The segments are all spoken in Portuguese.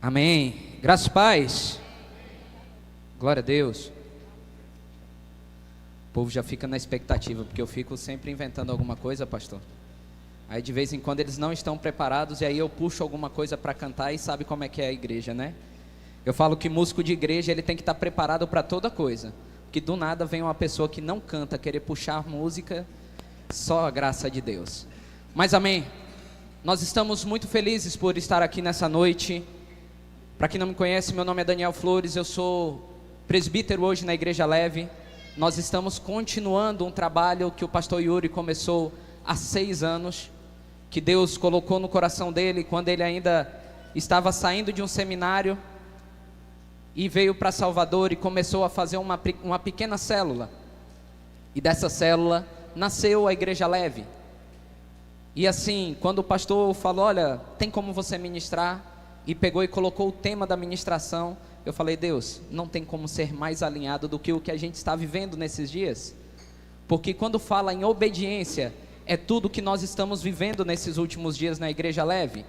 Amém. Graças e paz. Glória a Deus. O povo já fica na expectativa, porque eu fico sempre inventando alguma coisa, pastor. Aí de vez em quando eles não estão preparados e aí eu puxo alguma coisa para cantar e sabe como é que é a igreja, né? Eu falo que músico de igreja ele tem que estar preparado para toda coisa, porque do nada vem uma pessoa que não canta querer puxar música, só a graça de Deus. Mas amém. Nós estamos muito felizes por estar aqui nessa noite. Para quem não me conhece, meu nome é Daniel Flores, eu sou presbítero hoje na Igreja Leve. Nós estamos continuando um trabalho que o pastor Yuri começou há 6 anos, que Deus colocou no coração dele quando ele ainda estava saindo de um seminário e veio para Salvador e começou a fazer uma pequena célula. E dessa célula nasceu a Igreja Leve. E assim, quando o pastor falou, olha, tem como você ministrar? E pegou e colocou o tema da ministração, eu falei, Deus, não tem como ser mais alinhado do que o que a gente está vivendo nesses dias. Porque quando fala em obediência, é tudo que nós estamos vivendo nesses últimos dias na Igreja Leve.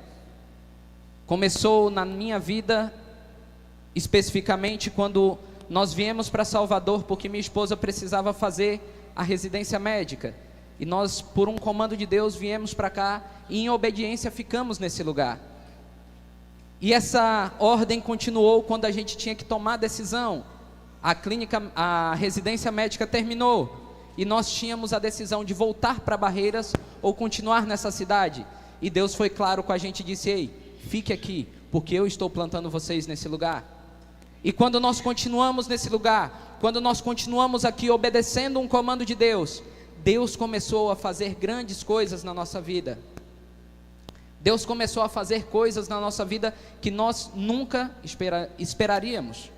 Começou na minha vida, especificamente quando nós viemos para Salvador, porque minha esposa precisava fazer a residência médica. E nós, por um comando de Deus, viemos para cá e em obediência ficamos nesse lugar. E essa ordem continuou quando a gente tinha que tomar a decisão. A residência médica terminou e nós tínhamos a decisão de voltar para Barreiras ou continuar nessa cidade. E Deus foi claro com a gente e disse, ei, fique aqui, porque eu estou plantando vocês nesse lugar. E quando nós continuamos nesse lugar, quando nós continuamos aqui obedecendo um comando de Deus, Deus começou a fazer grandes coisas na nossa vida. Deus começou a fazer coisas na nossa vida que nós nunca esperaríamos.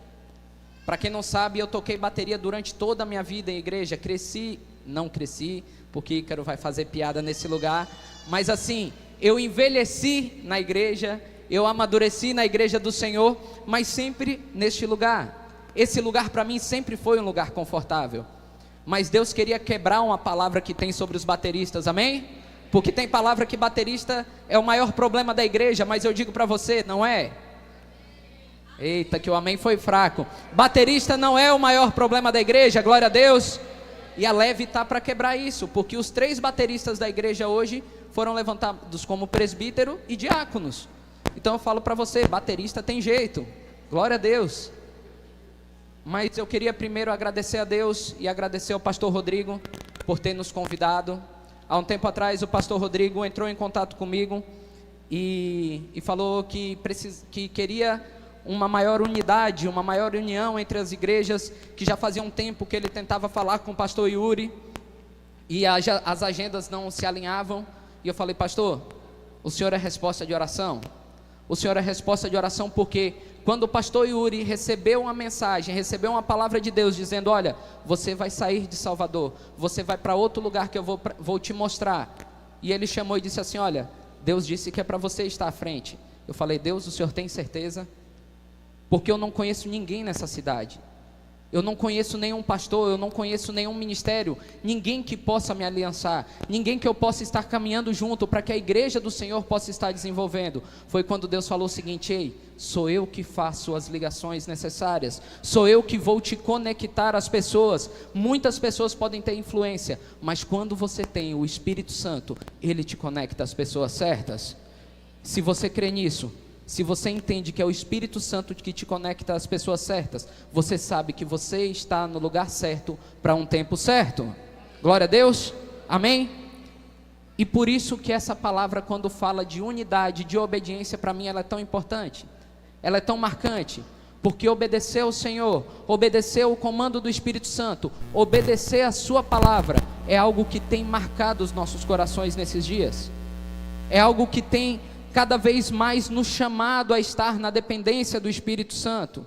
Para quem não sabe, eu toquei bateria durante toda a minha vida em igreja. Não cresci, porque Ícaro vai fazer piada nesse lugar. Mas assim, eu envelheci na igreja, eu amadureci na igreja do Senhor, mas sempre neste lugar. Esse lugar para mim sempre foi um lugar confortável. Mas Deus queria quebrar uma palavra que tem sobre os bateristas, amém? Porque tem palavra que baterista é o maior problema da igreja, mas eu digo para você, não é? Eita, que o amém foi fraco. Baterista não é o maior problema da igreja, glória a Deus. E a Leve está para quebrar isso, porque os 3 bateristas da igreja hoje foram levantados como presbítero e diáconos. Então eu falo para você, baterista tem jeito, glória a Deus. Mas eu queria primeiro agradecer a Deus e agradecer ao pastor Rodrigo por ter nos convidado. Há um tempo atrás o pastor Rodrigo entrou em contato comigo e falou que queria uma maior unidade, uma maior união entre as igrejas, que já fazia um tempo que ele tentava falar com o pastor Yuri e as agendas não se alinhavam. E eu falei, pastor, o senhor é resposta de oração? O senhor é resposta de oração porque quando o pastor Yuri recebeu uma mensagem, recebeu uma palavra de Deus dizendo, olha, você vai sair de Salvador, você vai para outro lugar que eu vou te mostrar. E ele chamou e disse assim, olha, Deus disse que é para você estar à frente. Eu falei, Deus, o senhor tem certeza? Porque eu não conheço ninguém nessa cidade. Eu não conheço nenhum pastor, eu não conheço nenhum ministério, ninguém que possa me aliançar, ninguém que eu possa estar caminhando junto para que a igreja do Senhor possa estar desenvolvendo. Foi quando Deus falou o seguinte, ei, sou eu que faço as ligações necessárias, sou eu que vou te conectar às pessoas. Muitas pessoas podem ter influência, mas quando você tem o Espírito Santo, Ele te conecta às pessoas certas. Se você crê nisso, se você entende que é o Espírito Santo que te conecta às pessoas certas, você sabe que você está no lugar certo para um tempo certo. Glória a Deus, amém? E por isso que essa palavra, quando fala de unidade, de obediência, para mim ela é tão importante, ela é tão marcante, porque obedecer ao Senhor, obedecer o comando do Espírito Santo, obedecer a sua palavra, é algo que tem marcado os nossos corações nesses dias, é algo que tem cada vez mais nos chamado a estar na dependência do Espírito Santo.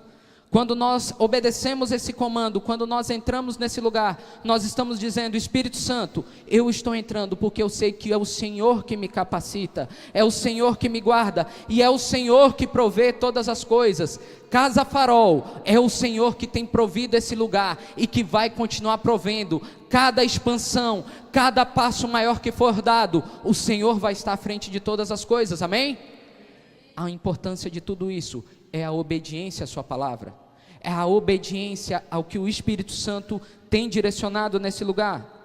Quando nós obedecemos esse comando, quando nós entramos nesse lugar, nós estamos dizendo, Espírito Santo, eu estou entrando porque eu sei que é o Senhor que me capacita, é o Senhor que me guarda, e é o Senhor que provê todas as coisas. Casa Farol, é o Senhor que tem provido esse lugar, e que vai continuar provendo. Cada expansão, cada passo maior que for dado, o Senhor vai estar à frente de todas as coisas, amém? a importância de tudo isso é a obediência à sua palavra, é a obediência ao que o Espírito Santo tem direcionado nesse lugar.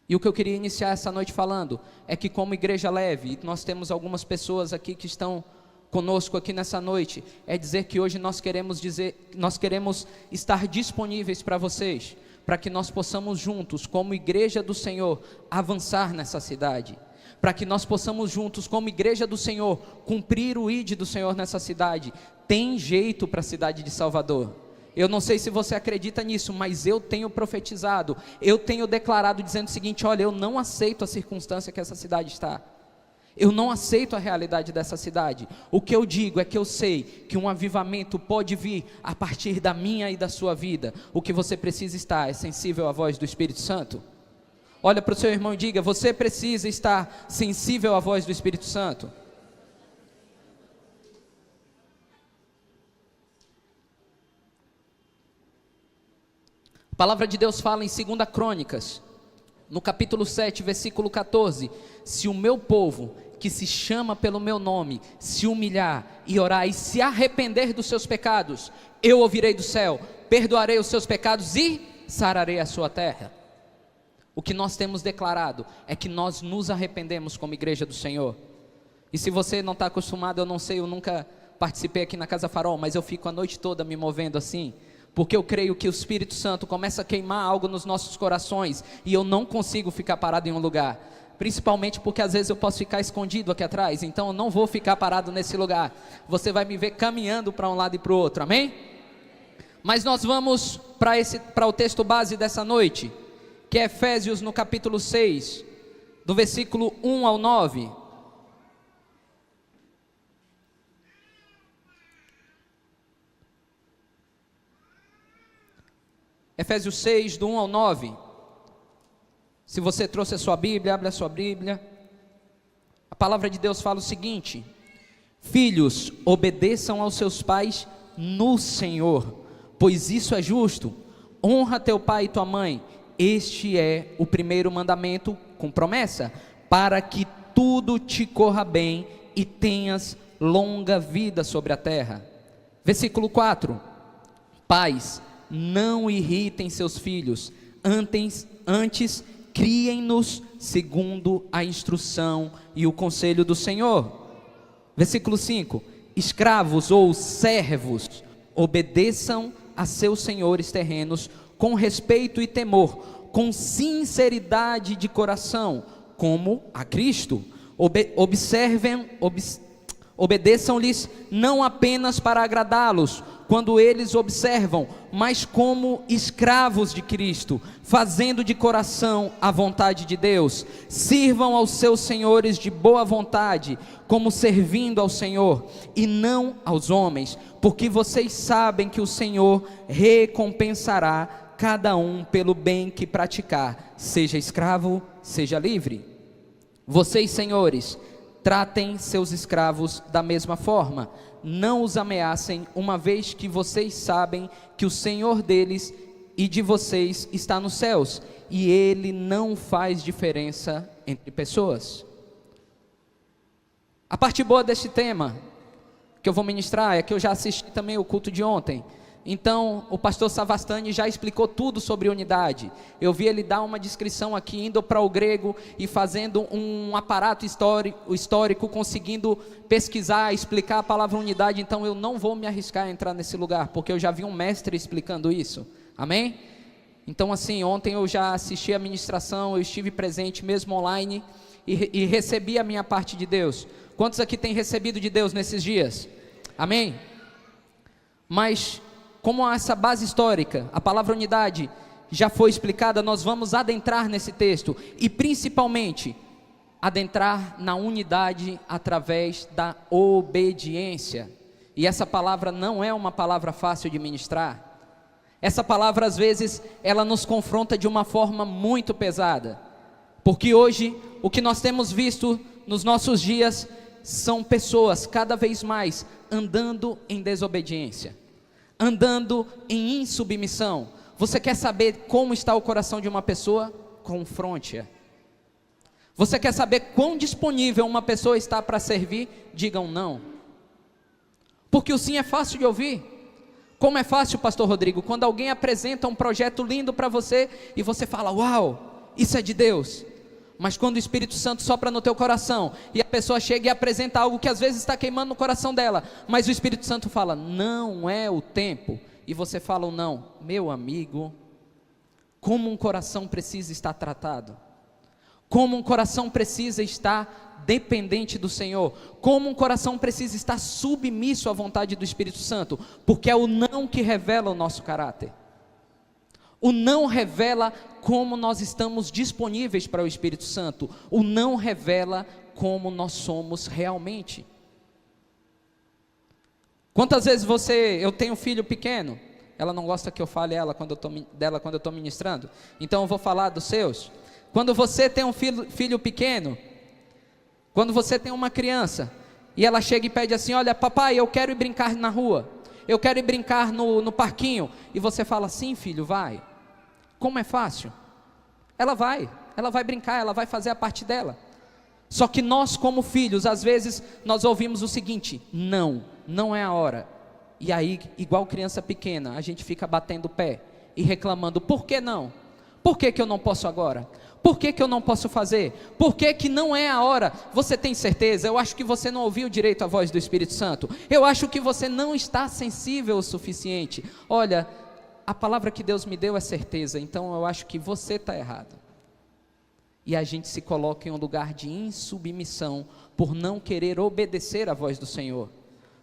E o que eu queria iniciar essa noite falando é que, como igreja leve, nós temos algumas pessoas aqui que estão conosco aqui nessa noite, é dizer que hoje nós queremos estar disponíveis para vocês, para que nós possamos juntos, como igreja do Senhor, avançar nessa cidade, para que nós possamos juntos, como igreja do Senhor, cumprir o ID do Senhor nessa cidade. Tem jeito para a cidade de Salvador. Eu não sei se você acredita nisso, mas eu tenho profetizado, eu tenho declarado dizendo o seguinte: olha, eu não aceito a circunstância que essa cidade está, eu não aceito a realidade dessa cidade. O que eu digo é que eu sei que um avivamento pode vir a partir da minha e da sua vida. O que você precisa estar é sensível à voz do Espírito Santo. Olha para o seu irmão e diga: você precisa estar sensível à voz do Espírito Santo. A palavra de Deus fala em 2 Crônicas, no capítulo 7, versículo 14: se o meu povo, que se chama pelo meu nome, se humilhar e orar e se arrepender dos seus pecados, eu ouvirei do céu, perdoarei os seus pecados e sararei a sua terra. O que nós temos declarado é que nós nos arrependemos como igreja do Senhor. E se você não está acostumado, eu não sei, eu nunca participei aqui na Casa Farol, mas eu fico a noite toda me movendo assim, porque eu creio que o Espírito Santo começa a queimar algo nos nossos corações, e eu não consigo ficar parado em um lugar, principalmente porque às vezes eu posso ficar escondido aqui atrás, então eu não vou ficar parado nesse lugar, você vai me ver caminhando para um lado e para o outro, amém? Mas nós vamos para o texto base dessa noite, que é Efésios no capítulo 6, do versículo 1 ao 9, Efésios 6, do 1 ao 9, se você trouxe a sua Bíblia, abre a sua Bíblia. A palavra de Deus fala o seguinte: filhos, obedeçam aos seus pais no Senhor, pois isso é justo. Honra teu pai e tua mãe, este é o primeiro mandamento com promessa, para que tudo te corra bem e tenhas longa vida sobre a terra. Versículo 4: pais, não irritem seus filhos, antes criem-nos segundo a instrução e o conselho do Senhor. Versículo 5: escravos ou servos, obedeçam a seus senhores terrenos com respeito e temor, com sinceridade de coração, como a Cristo. Obedeçam-lhes não apenas para agradá-los, quando eles observam, mas como escravos de Cristo, fazendo de coração a vontade de Deus. Sirvam aos seus senhores de boa vontade, como servindo ao Senhor, e não aos homens, porque vocês sabem que o Senhor recompensará cada um pelo bem que praticar, seja escravo, seja livre. Vocês, senhores, tratem seus escravos da mesma forma, não os ameacem, uma vez que vocês sabem que o Senhor deles e de vocês está nos céus, e Ele não faz diferença entre pessoas. A parte boa deste tema que eu vou ministrar é que eu já assisti também o culto de ontem. Então, o pastor Savastani já explicou tudo sobre unidade. Eu vi ele dar uma descrição aqui, indo para o grego e fazendo um aparato histórico, conseguindo pesquisar, explicar a palavra unidade. Então, eu não vou me arriscar a entrar nesse lugar, porque eu já vi um mestre explicando isso. Amém? Então, assim, ontem eu já assisti a ministração, eu estive presente mesmo online e recebi a minha parte de Deus. Quantos aqui têm recebido de Deus nesses dias? Amém? Mas como essa base histórica, a palavra unidade já foi explicada, nós vamos adentrar nesse texto e principalmente adentrar na unidade através da obediência. E essa palavra não é uma palavra fácil de ministrar. Essa palavra às vezes ela nos confronta de uma forma muito pesada, porque hoje o que nós temos visto nos nossos dias são pessoas cada vez mais andando em desobediência, andando em insubmissão. Você quer saber como está o coração de uma pessoa? Confronte-a. Você quer saber quão disponível uma pessoa está para servir? Diga um não. Porque o sim é fácil de ouvir. Como é fácil, pastor Rodrigo, quando alguém apresenta um projeto lindo para você e você fala, uau, isso é de Deus. Mas quando o Espírito Santo sopra no teu coração e a pessoa chega e apresenta algo que às vezes está queimando no coração dela, mas o Espírito Santo fala, não é o tempo, e você fala um não, meu amigo, como um coração precisa estar tratado, como um coração precisa estar dependente do Senhor, como um coração precisa estar submisso à vontade do Espírito Santo, porque é o não que revela o nosso caráter. O não revela como nós estamos disponíveis para o Espírito Santo. O não revela como nós somos realmente. Quantas vezes eu tenho um filho pequeno, ela não gosta que eu fale dela quando eu estou ministrando, então eu vou falar dos seus. Quando você tem um filho pequeno, quando você tem uma criança, e ela chega e pede assim, olha papai, eu quero ir brincar na rua, eu quero ir brincar no parquinho, e você fala, sim filho, vai. Como é fácil? Ela vai brincar, ela vai fazer a parte dela. Só que nós como filhos, às vezes nós ouvimos o seguinte, não é a hora. E aí, igual criança pequena, a gente fica batendo o pé e reclamando, por que não? Por que eu não posso agora? Por que eu não posso fazer? Por que não é a hora? Você tem certeza? Eu acho que você não ouviu direito a voz do Espírito Santo. Eu acho que você não está sensível o suficiente. Olha, a palavra que Deus me deu é certeza, então eu acho que você está errado. E a gente se coloca em um lugar de insubmissão, por não querer obedecer à voz do Senhor.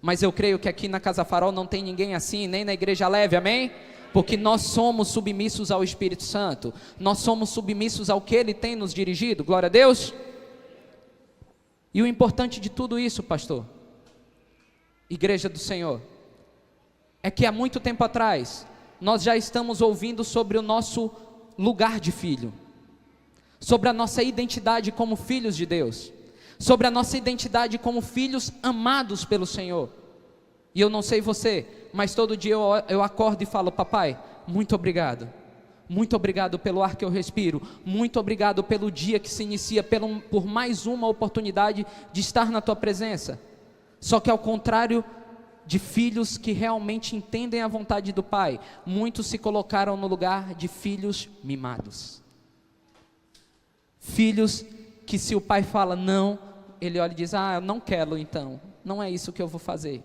Mas eu creio que aqui na Casa Farol não tem ninguém assim, nem na Igreja Leve, amém? Porque nós somos submissos ao Espírito Santo, nós somos submissos ao que Ele tem nos dirigido, glória a Deus. E o importante de tudo isso, pastor, Igreja do Senhor, é que há muito tempo atrás, nós já estamos ouvindo sobre o nosso lugar de filho, sobre a nossa identidade como filhos de Deus, sobre a nossa identidade como filhos amados pelo Senhor. E eu não sei você, mas todo dia eu acordo e falo, papai, muito obrigado pelo ar que eu respiro, muito obrigado pelo dia que se inicia, por mais uma oportunidade de estar na tua presença. Só que ao contrário de filhos que realmente entendem a vontade do Pai, muitos se colocaram no lugar de filhos mimados. Filhos que se o pai fala não, ele olha e diz, eu não quero então, não é isso que eu vou fazer.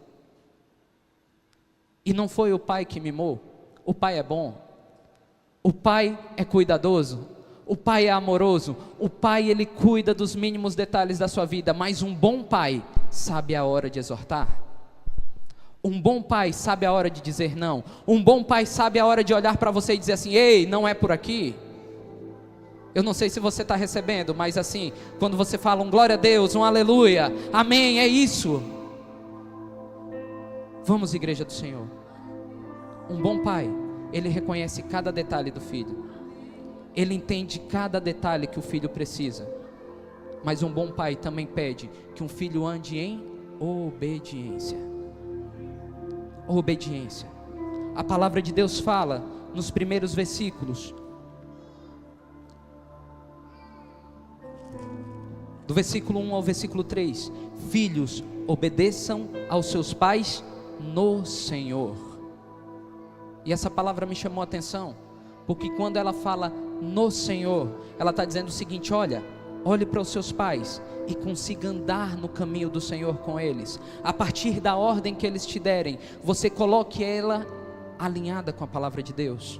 E não foi o pai que mimou, o pai é bom, o pai é cuidadoso, o pai é amoroso, o pai ele cuida dos mínimos detalhes da sua vida, mas um bom pai sabe a hora de exortar. Um bom pai sabe a hora de dizer não. Um bom pai sabe a hora de olhar para você e dizer assim, ei, não é por aqui. Eu não sei se você está recebendo, mas assim, quando você fala um glória a Deus, um aleluia, amém, é isso. Vamos, Igreja do Senhor. Um bom pai, ele reconhece cada detalhe do filho, ele entende cada detalhe que o filho precisa. Mas um bom pai também pede que um filho ande em obediência. Obediência. A palavra de Deus fala nos primeiros versículos, do versículo 1 ao versículo 3, filhos, obedeçam aos seus pais no Senhor. E essa palavra me chamou a atenção, porque quando ela fala no Senhor, ela está dizendo o seguinte, olhe para os seus pais e consiga andar no caminho do Senhor com eles. A partir da ordem que eles te derem, você coloque ela alinhada com a palavra de Deus.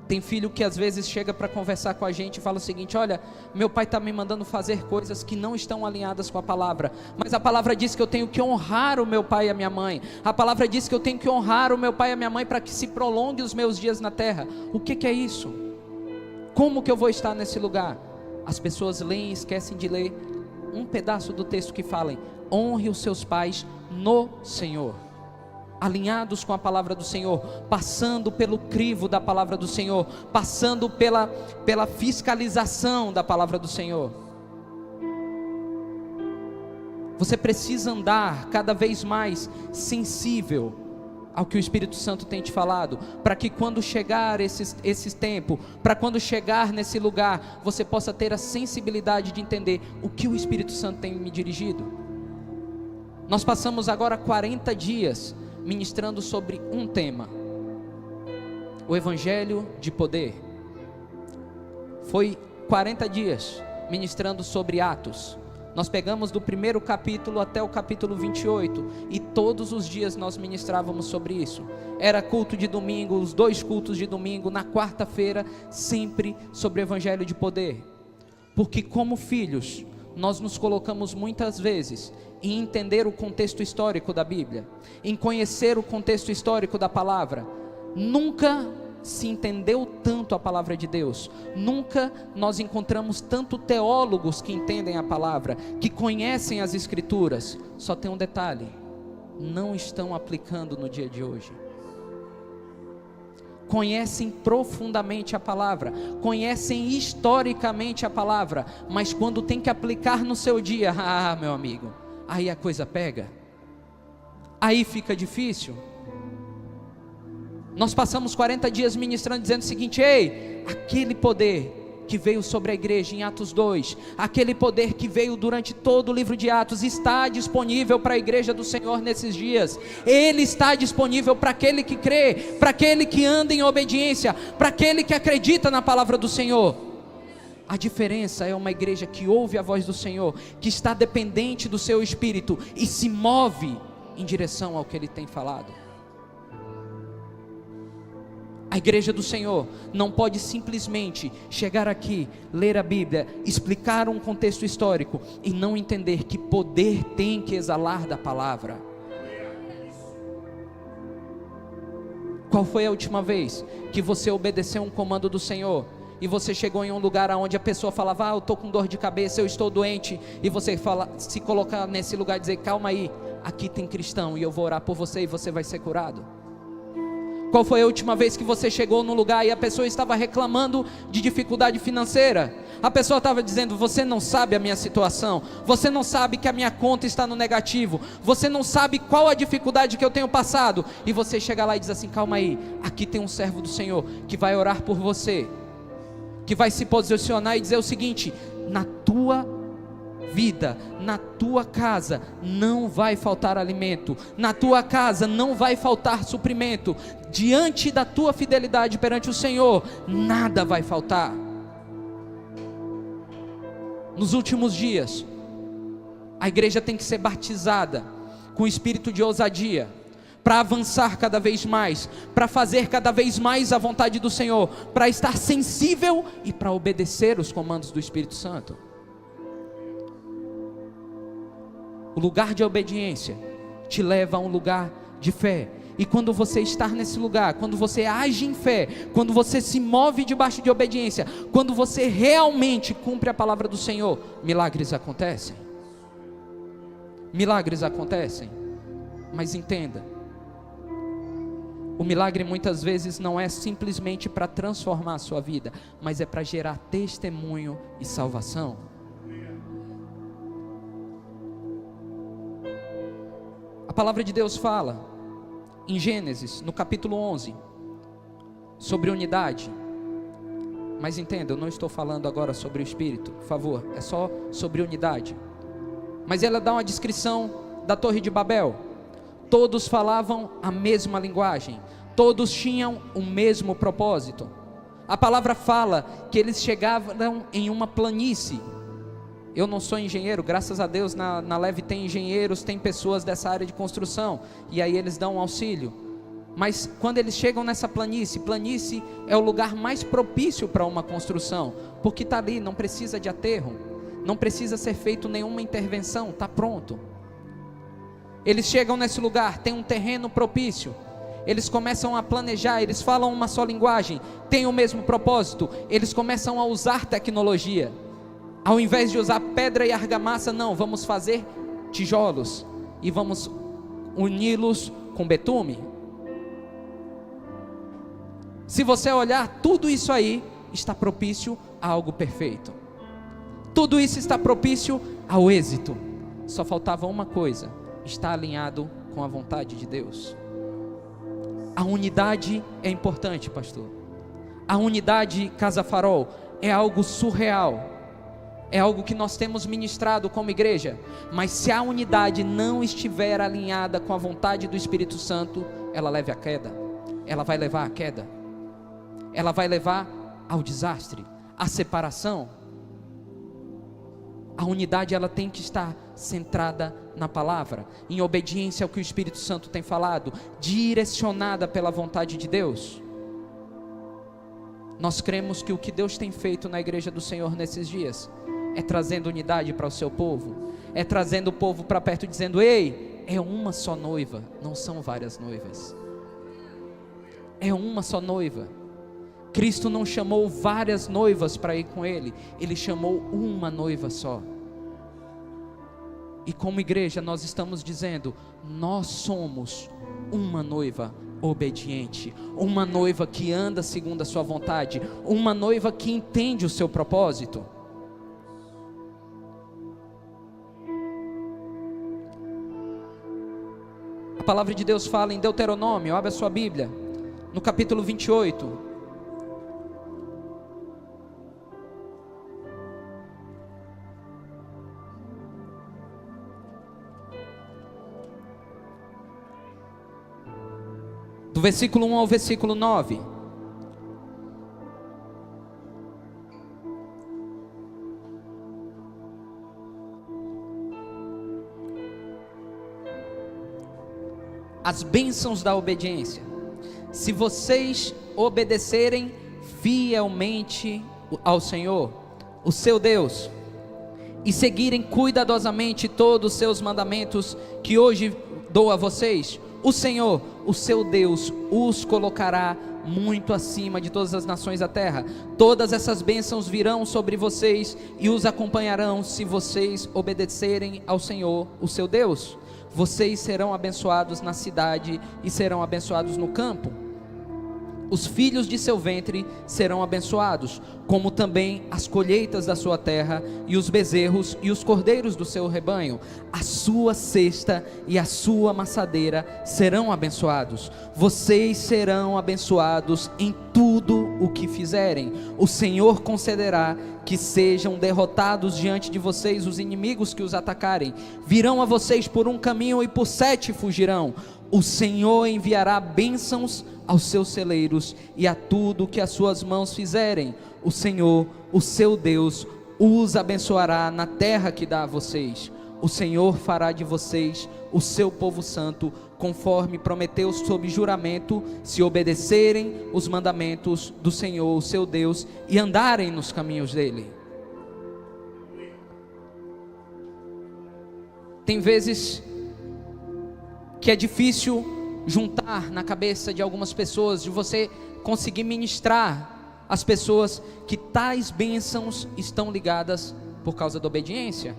Tem filho que às vezes chega para conversar com a gente e fala o seguinte, olha, meu pai está me mandando fazer coisas que não estão alinhadas com a palavra, mas a palavra diz que eu tenho que honrar o meu pai e a minha mãe, a palavra diz que eu tenho que honrar o meu pai e a minha mãe para que se prolongue os meus dias na terra. O que é isso? Como que eu vou estar nesse lugar? As pessoas leem e esquecem de ler um pedaço do texto que fala, honre os seus pais no Senhor. Alinhados com a palavra do Senhor, passando pelo crivo da palavra do Senhor, passando pela fiscalização da palavra do Senhor. Você precisa andar cada vez mais sensível ao que o Espírito Santo tem te falado, para que quando chegar esse tempo, para quando chegar nesse lugar, você possa ter a sensibilidade de entender o que o Espírito Santo tem me dirigido. Nós passamos agora 40 dias ministrando sobre um tema: o Evangelho de poder. Foi 40 dias ministrando sobre Atos. Nós pegamos do primeiro capítulo até o capítulo 28, e todos os dias nós ministrávamos sobre isso. Era culto de domingo, os 2 cultos de domingo, na quarta-feira, sempre sobre o Evangelho de poder. Porque como filhos, nós nos colocamos muitas vezes em entender o contexto histórico da Bíblia, em conhecer o contexto histórico da palavra. Nunca se entendeu tanto a palavra de Deus, nunca nós encontramos tanto teólogos que entendem a palavra, que conhecem as escrituras. Só tem um detalhe: não estão aplicando no dia de hoje. Conhecem profundamente a palavra, conhecem historicamente a palavra, mas quando tem que aplicar no seu dia, meu amigo, aí a coisa pega, aí fica difícil. Nós passamos 40 dias ministrando, dizendo o seguinte: ei, aquele poder que veio sobre a igreja em Atos 2, aquele poder que veio durante todo o livro de Atos, está disponível para a igreja do Senhor nesses dias. Ele está disponível para aquele que crê, para aquele que anda em obediência, para aquele que acredita na palavra do Senhor. A diferença é uma igreja que ouve a voz do Senhor, que está dependente do seu Espírito e se move em direção ao que Ele tem falado. A igreja do Senhor não pode simplesmente chegar aqui, ler a Bíblia, explicar um contexto histórico e não entender que poder tem que exalar da palavra. Qual foi a última vez que você obedeceu um comando do Senhor e você chegou em um lugar onde a pessoa falava: eu estou com dor de cabeça, eu estou doente, e você se colocar nesse lugar e dizer: calma aí, aqui tem cristão e eu vou orar por você e você vai ser curado? Qual foi a última vez que você chegou num lugar e a pessoa estava reclamando de dificuldade financeira? A pessoa estava dizendo: você não sabe a minha situação, você não sabe que a minha conta está no negativo, você não sabe qual a dificuldade que eu tenho passado, e você chega lá e diz assim: calma aí, aqui tem um servo do Senhor que vai orar por você, que vai se posicionar e dizer o seguinte: na tua vida, na tua casa não vai faltar alimento, na tua casa não vai faltar suprimento, diante da tua fidelidade perante o Senhor, nada vai faltar. Nos últimos dias, a igreja tem que ser batizada com espírito de ousadia, para avançar cada vez mais, para fazer cada vez mais a vontade do Senhor, para estar sensível e para obedecer os comandos do Espírito Santo. O lugar de obediência te leva a um lugar de fé. E quando você está nesse lugar, quando você age em fé, quando você se move debaixo de obediência, quando você realmente cumpre a palavra do Senhor, milagres acontecem. Milagres acontecem. Mas entenda, o milagre muitas vezes não é simplesmente para transformar a sua vida, mas é para gerar testemunho e salvação. A palavra de Deus fala em Gênesis, no capítulo 11, sobre unidade. Mas entenda, eu não estou falando agora sobre o Espírito, por favor, é só sobre unidade. Mas ela dá uma descrição da Torre de Babel. Todos falavam a mesma linguagem, todos tinham o mesmo propósito. A palavra fala que eles chegavam em uma planície. Eu não sou engenheiro, graças a Deus na Leve tem engenheiros, tem pessoas dessa área de construção, e aí eles dão um auxílio. Mas quando eles chegam nessa planície é o lugar mais propício para uma construção, porque está ali, não precisa de aterro, não precisa ser feito nenhuma intervenção, está pronto. Eles chegam nesse lugar, tem um terreno propício, eles começam a planejar, eles falam uma só linguagem, têm o mesmo propósito, eles começam a usar tecnologia. Ao invés de usar pedra e argamassa, não, vamos fazer tijolos e vamos uni-los com betume. Se você olhar, tudo isso aí está propício a algo perfeito. Tudo isso está propício ao êxito. Só faltava uma coisa: estar alinhado com a vontade de Deus. A unidade é importante, pastor. A unidade Casa Farol é algo surreal. É algo que nós temos ministrado como igreja. Mas se a unidade não estiver alinhada com a vontade do Espírito Santo, ela leva à queda. Ela vai levar à queda. Ela vai levar ao desastre, à separação. A unidade, ela tem que estar centrada na palavra, em obediência ao que o Espírito Santo tem falado, direcionada pela vontade de Deus. Nós cremos que o que Deus tem feito na igreja do Senhor nesses dias é trazendo unidade para o seu povo, é trazendo o povo para perto, dizendo: ei, é uma só noiva, não são várias noivas, é uma só noiva. Cristo não chamou várias noivas para ir com Ele, Ele chamou uma noiva só. E como igreja nós estamos dizendo: nós somos uma noiva obediente, uma noiva que anda segundo a sua vontade, uma noiva que entende o seu propósito. A palavra de Deus fala em Deuteronômio, abre a sua Bíblia, no capítulo 28. Do versículo 1 ao versículo 9. As bênçãos da obediência. Se vocês obedecerem fielmente ao Senhor, o seu Deus, e seguirem cuidadosamente todos os seus mandamentos que hoje dou a vocês, o Senhor, o seu Deus, os colocará muito acima de todas as nações da terra. Todas essas bênçãos virão sobre vocês e os acompanharão se vocês obedecerem ao Senhor, o seu Deus. Vocês serão abençoados na cidade e serão abençoados no campo. Os filhos de seu ventre serão abençoados, como também as colheitas da sua terra, e os bezerros e os cordeiros do seu rebanho. A sua cesta e a sua amassadeira serão abençoados. Vocês serão abençoados em tudo o que fizerem. O Senhor concederá que sejam derrotados diante de vocês os inimigos que os atacarem. Virão a vocês por um caminho e por 7 fugirão. O Senhor enviará bênçãos aos seus celeiros e a tudo que as suas mãos fizerem. O Senhor, o seu Deus, os abençoará na terra que dá a vocês. O Senhor fará de vocês o seu povo santo, conforme prometeu sob juramento, se obedecerem os mandamentos do Senhor, o seu Deus, e andarem nos caminhos dele. Tem vezes que é difícil juntar na cabeça de algumas pessoas, de você conseguir ministrar às pessoas que tais bênçãos estão ligadas por causa da obediência.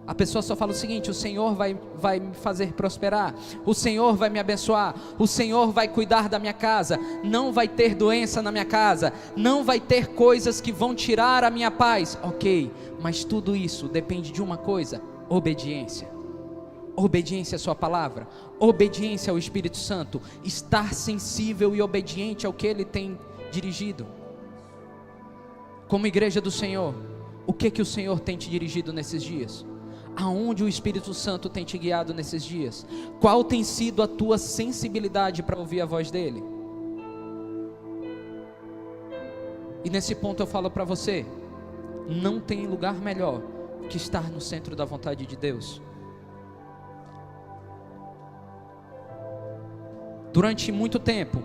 A pessoa só fala o seguinte: o Senhor vai me fazer prosperar, o Senhor vai me abençoar, o Senhor vai cuidar da minha casa, não vai ter doença na minha casa, não vai ter coisas que vão tirar a minha paz. Ok, mas tudo isso depende de uma coisa: obediência. Obediência à sua palavra, obediência ao Espírito Santo, estar sensível e obediente ao que Ele tem dirigido. Como igreja do Senhor, o que o Senhor tem te dirigido nesses dias? Aonde o Espírito Santo tem te guiado nesses dias? Qual tem sido a tua sensibilidade para ouvir a voz dEle? E nesse ponto eu falo para você: não tem lugar melhor que estar no centro da vontade de Deus. Durante muito tempo,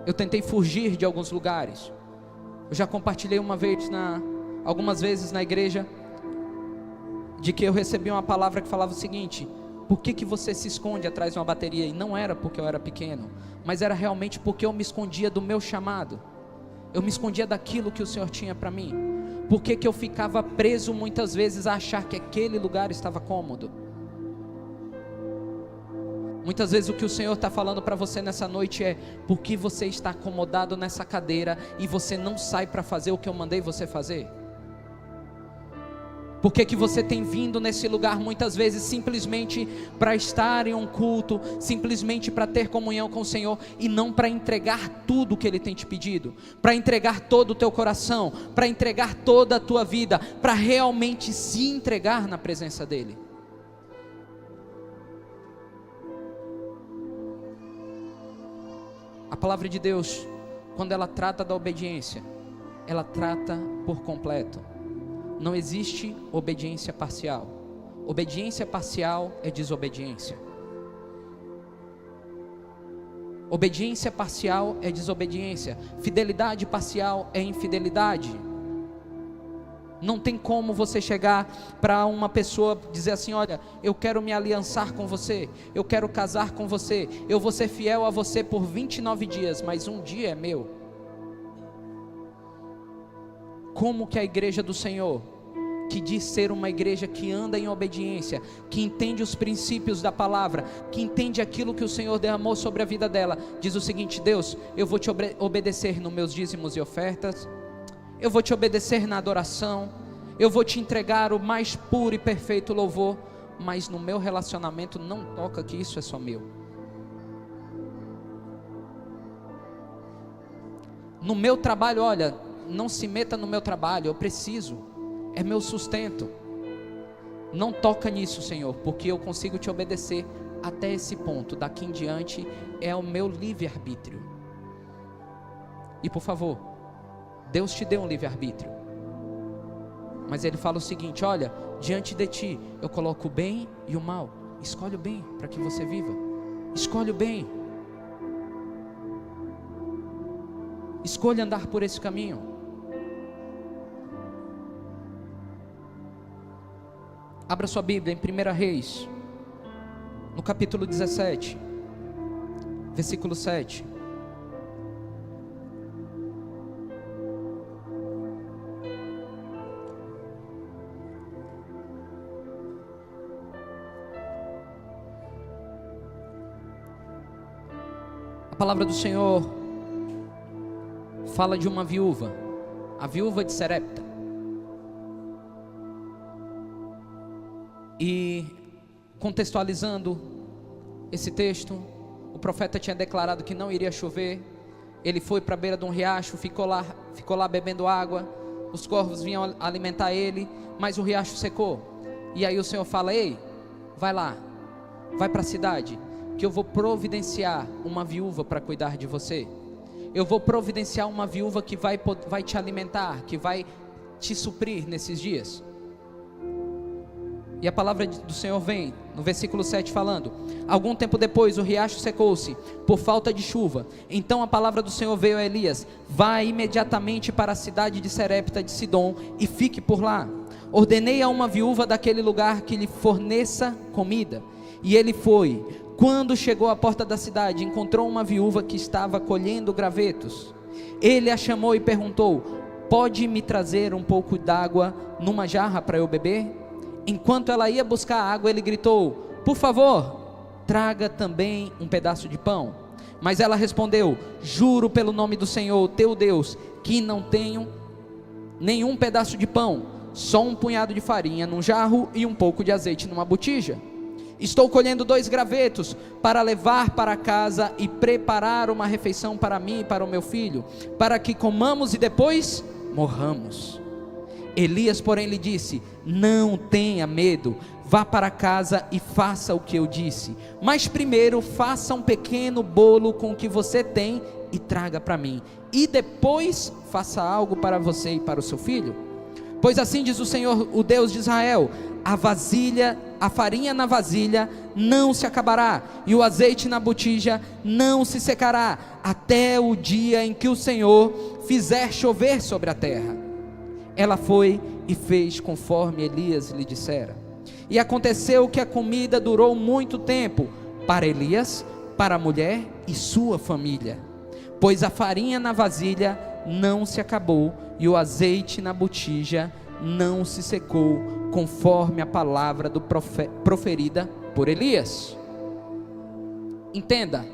eu tentei fugir de alguns lugares. Eu já compartilhei algumas vezes na igreja, de que eu recebi uma palavra que falava o seguinte: por que você se esconde atrás de uma bateria? E não era porque eu era pequeno, mas era realmente porque eu me escondia do meu chamado. Eu me escondia daquilo que o Senhor tinha para mim. Por que eu ficava preso muitas vezes a achar que aquele lugar estava cômodo? Muitas vezes o que o Senhor está falando para você nessa noite é: por que você está acomodado nessa cadeira e você não sai para fazer o que eu mandei você fazer? Por que que você tem vindo nesse lugar muitas vezes simplesmente para estar em um culto, simplesmente para ter comunhão com o Senhor e não para entregar tudo que Ele tem te pedido, para entregar todo o teu coração, para entregar toda a tua vida, para realmente se entregar na presença dEle? A palavra de Deus, quando ela trata da obediência, ela trata por completo. Não existe obediência parcial. Obediência parcial é desobediência. Obediência parcial é desobediência. Fidelidade parcial é infidelidade. Não tem como você chegar para uma pessoa dizer assim: olha, eu quero me aliançar com você, eu quero casar com você, eu vou ser fiel a você por 29 dias, mas um dia é meu. Como que a igreja do Senhor, que diz ser uma igreja que anda em obediência, que entende os princípios da palavra, que entende aquilo que o Senhor derramou sobre a vida dela, diz o seguinte: Deus, eu vou te obedecer nos meus dízimos e ofertas, eu vou te obedecer na adoração, eu vou te entregar o mais puro e perfeito louvor, mas no meu relacionamento não toca, que isso é só meu. No meu trabalho, olha, não se meta no meu trabalho, eu preciso, é meu sustento. Não toca nisso, Senhor, porque eu consigo te obedecer até esse ponto. Daqui em diante é o meu livre-arbítrio. E por favor, Deus te deu um livre-arbítrio, mas Ele fala o seguinte: olha, diante de ti eu coloco o bem e o mal. Escolhe o bem para que você viva. Escolhe o bem. Escolha andar por esse caminho. Abra sua Bíblia em 1 Reis, no capítulo 17, versículo 7. A palavra do Senhor fala de uma viúva, a viúva de Sarepta. E contextualizando esse texto, o profeta tinha declarado que não iria chover. Ele foi para a beira de um riacho, ficou lá bebendo água. Os corvos vinham alimentar ele, mas o riacho secou. E aí o Senhor fala: ei, vai lá, vai para a cidade, que eu vou providenciar uma viúva para cuidar de você. Eu vou providenciar uma viúva que vai te alimentar, que vai te suprir nesses dias. E a palavra do Senhor vem no versículo 7 falando: algum tempo depois o riacho secou-se por falta de chuva. Então a palavra do Senhor veio a Elias: vá imediatamente para a cidade de Sarepta de Sidom e fique por lá. Ordenei a uma viúva daquele lugar que lhe forneça comida. E ele foi. Quando chegou à porta da cidade, encontrou uma viúva que estava colhendo gravetos. Ele a chamou e perguntou: pode me trazer um pouco d'água numa jarra para eu beber? Enquanto ela ia buscar água, ele gritou: por favor, traga também um pedaço de pão. Mas ela respondeu: juro pelo nome do Senhor, teu Deus, que não tenho nenhum pedaço de pão, só um punhado de farinha num jarro e um pouco de azeite numa botija. Estou colhendo 2 gravetos para levar para casa e preparar uma refeição para mim e para o meu filho, para que comamos e depois morramos. Elias, porém, lhe disse: não tenha medo, vá para casa e faça o que eu disse, mas primeiro faça um pequeno bolo com o que você tem e traga para mim, e depois faça algo para você e para o seu filho. Pois assim diz o Senhor, o Deus de Israel: a farinha na vasilha não se acabará, e o azeite na botija não se secará, até o dia em que o Senhor fizer chover sobre a terra. Ela foi e fez conforme Elias lhe dissera. E aconteceu que a comida durou muito tempo para Elias, para a mulher e sua família, pois a farinha na vasilha não se acabou e o azeite na botija não se secou, conforme a palavra proferida por Elias. Entenda,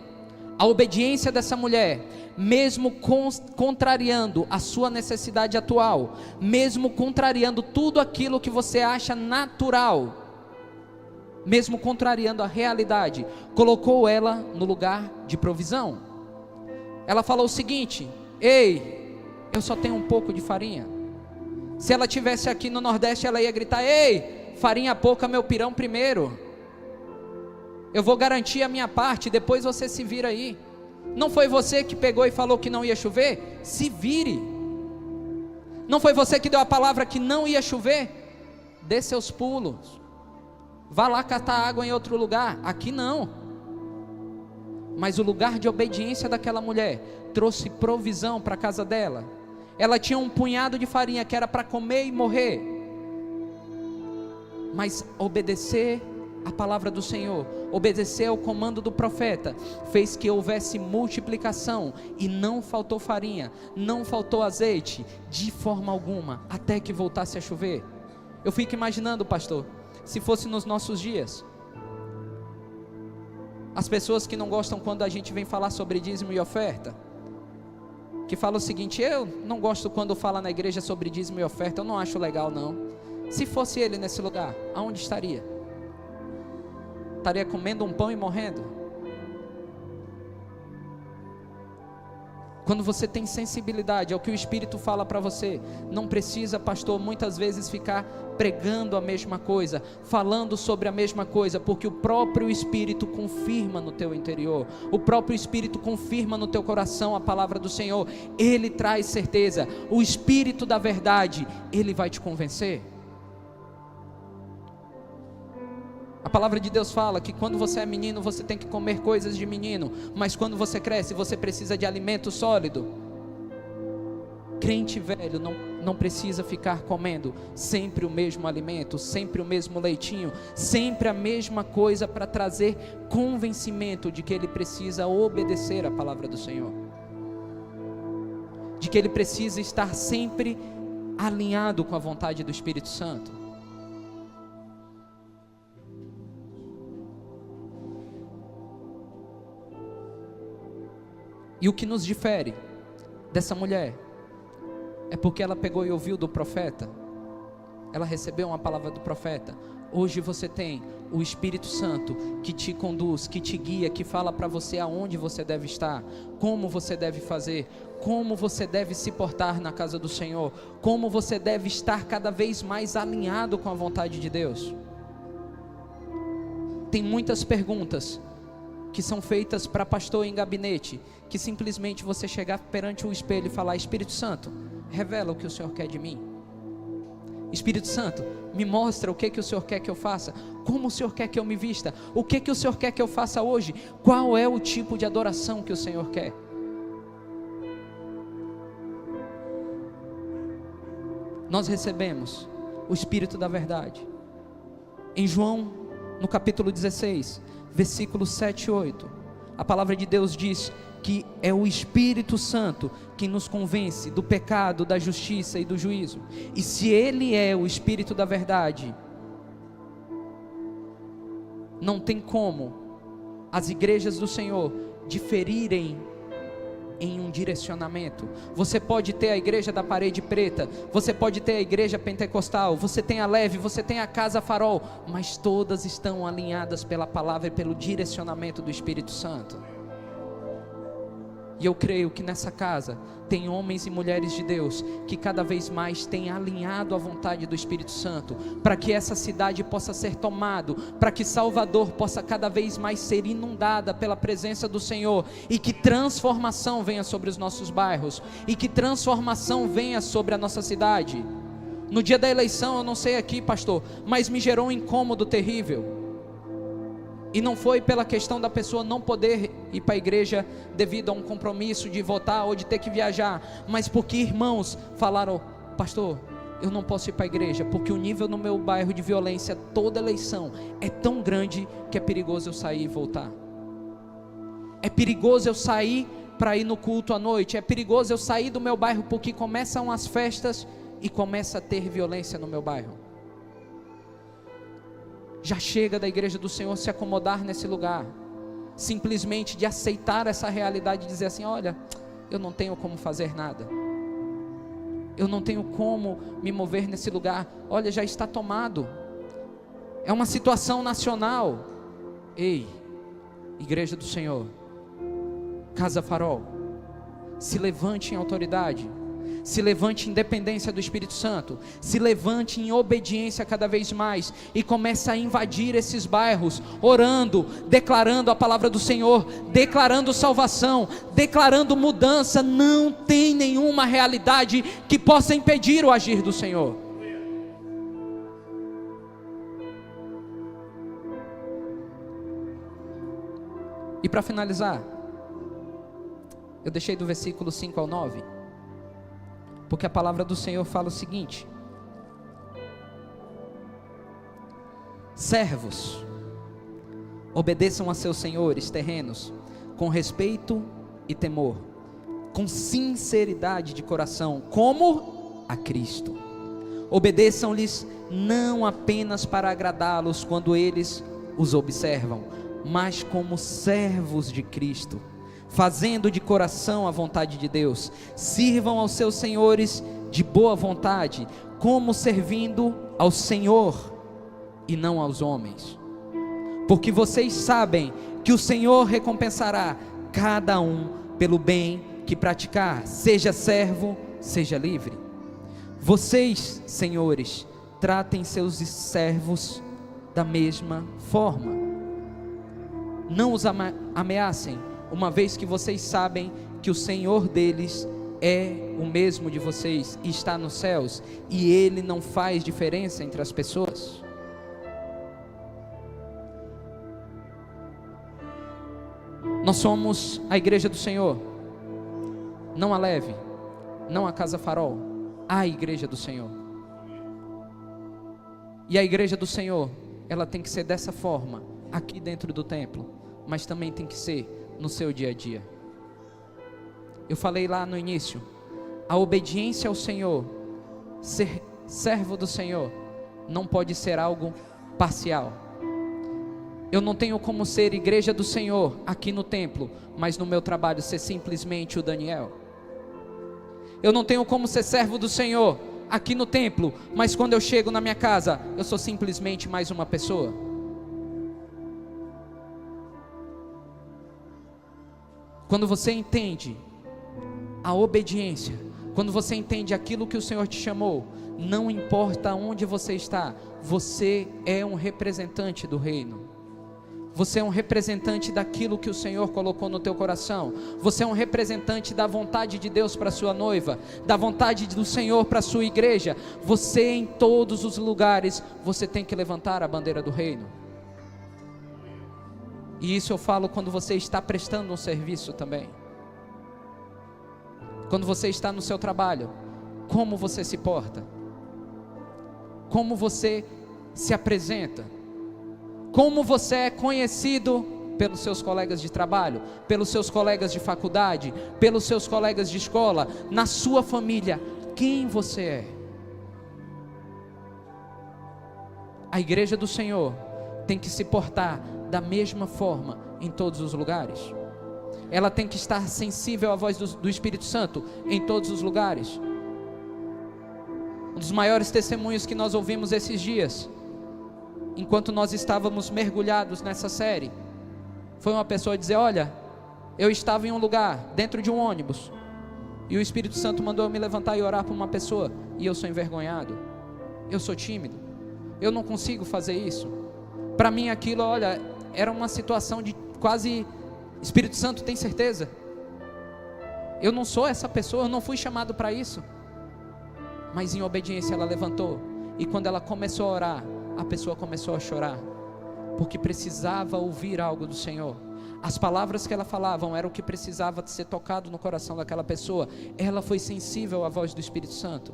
A obediência dessa mulher, mesmo contrariando a sua necessidade atual, mesmo contrariando tudo aquilo que você acha natural, mesmo contrariando a realidade, colocou ela no lugar de provisão. Ela falou o seguinte: ei, eu só tenho um pouco de farinha. Se ela tivesse aqui no Nordeste, ela ia gritar: ei, farinha pouca, meu pirão primeiro. Eu vou garantir a minha parte, depois você se vira aí. Não foi você que pegou e falou que não ia chover? Se vire. Não foi você que deu a palavra que não ia chover? Dê seus pulos. Vá lá catar água em outro lugar. Aqui não. Mas o lugar de obediência daquela mulher trouxe provisão para a casa dela. Ela tinha um punhado de farinha que era para comer e morrer. Mas obedecer a palavra do Senhor, obedecer ao comando do profeta, fez que houvesse multiplicação, e não faltou farinha, não faltou azeite, de forma alguma, até que voltasse a chover. Eu fico imaginando, pastor, se fosse nos nossos dias, as pessoas que não gostam quando a gente vem falar sobre dízimo e oferta, que falam o seguinte: eu não gosto quando fala na igreja sobre dízimo e oferta, eu não acho legal não. Se fosse ele nesse lugar, aonde estaria? Estaria comendo um pão e morrendo? Quando você tem sensibilidade ao que o Espírito fala para você, não precisa, pastor, muitas vezes ficar pregando a mesma coisa, falando sobre a mesma coisa, porque o próprio Espírito confirma no teu interior, o próprio Espírito confirma no teu coração a palavra do Senhor. Ele traz certeza, o Espírito da verdade, ele vai te convencer. A palavra de Deus fala que quando você é menino, você tem que comer coisas de menino, mas quando você cresce, você precisa de alimento sólido. Crente velho não precisa ficar comendo sempre o mesmo alimento, sempre o mesmo leitinho, sempre a mesma coisa para trazer convencimento de que ele precisa obedecer a palavra do Senhor, de que ele precisa estar sempre alinhado com a vontade do Espírito Santo. E o que nos difere dessa mulher é porque ela pegou e ouviu do profeta, ela recebeu uma palavra do profeta. Hoje você tem o Espírito Santo que te conduz, que te guia, que fala para você aonde você deve estar, como você deve fazer, como você deve se portar na casa do Senhor, como você deve estar cada vez mais alinhado com a vontade de Deus. Tem muitas perguntas que são feitas para pastor em gabinete, que simplesmente você chegar perante o espelho e falar: Espírito Santo, revela o que o Senhor quer de mim. Espírito Santo, me mostra o que o Senhor quer que eu faça, como o Senhor quer que eu me vista, o que o Senhor quer que eu faça hoje, qual é o tipo de adoração que o Senhor quer. Nós recebemos o Espírito da verdade. Em João, no capítulo 16, versículos 7 e 8, a palavra de Deus diz que é o Espírito Santo que nos convence do pecado, da justiça e do juízo. E se Ele é o Espírito da verdade, não tem como as igrejas do Senhor diferirem em um direcionamento. Você pode ter a igreja da parede preta, você pode ter a igreja pentecostal, você tem a Leve, você tem a Casa Farol, mas todas estão alinhadas pela palavra e pelo direcionamento do Espírito Santo. E eu creio que nessa casa tem homens e mulheres de Deus que cada vez mais têm alinhado a vontade do Espírito Santo, para que essa cidade possa ser tomada, para que Salvador possa cada vez mais ser inundada pela presença do Senhor, e que transformação venha sobre os nossos bairros, e que transformação venha sobre a nossa cidade. No dia da eleição, eu não sei aqui, pastor, mas me gerou um incômodo terrível. E não foi pela questão da pessoa não poder ir para a igreja devido a um compromisso de votar ou de ter que viajar, mas porque irmãos falaram: pastor, eu não posso ir para a igreja porque o nível no meu bairro de violência toda eleição é tão grande que é perigoso eu sair e voltar. É perigoso eu sair para ir no culto à noite, é perigoso eu sair do meu bairro porque começam as festas e começa a ter violência no meu bairro. Já chega da igreja do Senhor se acomodar nesse lugar. simplesmente de aceitar essa realidade e dizer assim: olha, eu não tenho como fazer nada, eu não tenho como me mover nesse lugar, olha, já está tomado, é uma situação nacional. Ei, Igreja do Senhor, Casa Farol, se levante em autoridade, se levante em dependência do Espírito Santo, se levante em obediência cada vez mais, e comece a invadir esses bairros, orando, declarando a palavra do Senhor, declarando salvação, declarando mudança. Não tem nenhuma realidade que possa impedir o agir do Senhor. E para finalizar, eu deixei do versículo 5 ao 9, porque a palavra do Senhor fala o seguinte: servos, obedeçam a seus senhores terrenos com respeito e temor, com sinceridade de coração, como a Cristo. Obedeçam-lhes não apenas para agradá-los quando eles os observam, mas como servos de Cristo, fazendo de coração a vontade de Deus. Sirvam aos seus senhores de boa vontade, como servindo ao Senhor e não aos homens, porque vocês sabem que o Senhor recompensará cada um pelo bem que praticar, seja servo, seja livre. Vocês, senhores, tratem seus servos da mesma forma, não os ameacem, uma vez que vocês sabem que o Senhor deles é o mesmo de vocês e está nos céus, e Ele não faz diferença entre as pessoas. Nós somos a Igreja do Senhor, não a Leve, não a Casa Farol, a Igreja do Senhor. E a Igreja do Senhor, ela tem que ser dessa forma, aqui dentro do templo, mas também tem que ser no seu dia a dia. Eu falei lá no início, a obediência ao Senhor, ser servo do Senhor, não pode ser algo parcial. Eu não tenho como ser Igreja do Senhor aqui no templo, mas no meu trabalho ser simplesmente o Daniel. Eu não tenho como ser servo do Senhor aqui no templo, mas quando eu chego na minha casa, eu sou simplesmente mais uma pessoa. Quando você entende a obediência, quando você entende aquilo que o Senhor te chamou, não importa onde você está, você é um representante do reino. Você é um representante daquilo que o Senhor colocou no teu coração. Você é um representante da vontade de Deus para a sua noiva, da vontade do Senhor para a sua igreja. Você, em todos os lugares, você tem que levantar a bandeira do reino. E isso eu falo quando você está prestando um serviço também. Quando você está no seu trabalho, como você se porta? Como você se apresenta? Como você é conhecido pelos seus colegas de trabalho, pelos seus colegas de faculdade, pelos seus colegas de escola, na sua família? Quem você é? A Igreja do Senhor tem que se portar da mesma forma em todos os lugares. Ela tem que estar sensível à voz do Espírito Santo em todos os lugares. Um dos maiores testemunhos que nós ouvimos esses dias, enquanto nós estávamos mergulhados nessa série, foi uma pessoa dizer: olha, eu estava em um lugar, dentro de um ônibus, e o Espírito Santo mandou eu me levantar e orar por uma pessoa, e eu sou envergonhado, eu sou tímido, eu não consigo fazer isso. Para mim aquilo, olha, era uma situação de quase: Espírito Santo, tem certeza? Eu não sou essa pessoa, eu não fui chamado para isso. Mas em obediência ela levantou, e quando ela começou a orar, a pessoa começou a chorar, porque precisava ouvir algo do Senhor. As palavras que ela falava eram o que precisava ser tocado no coração daquela pessoa. Ela foi sensível à voz do Espírito Santo.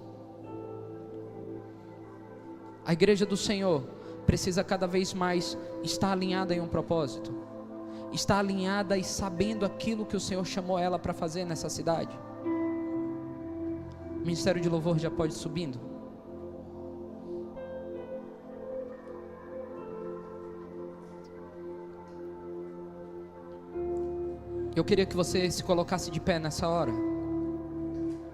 A Igreja do Senhor precisa cada vez mais estar alinhada em um propósito, estar alinhada e sabendo aquilo que o Senhor chamou ela para fazer nessa cidade. O Ministério de Louvor já pode ir subindo. Eu queria que você se colocasse de pé nessa hora.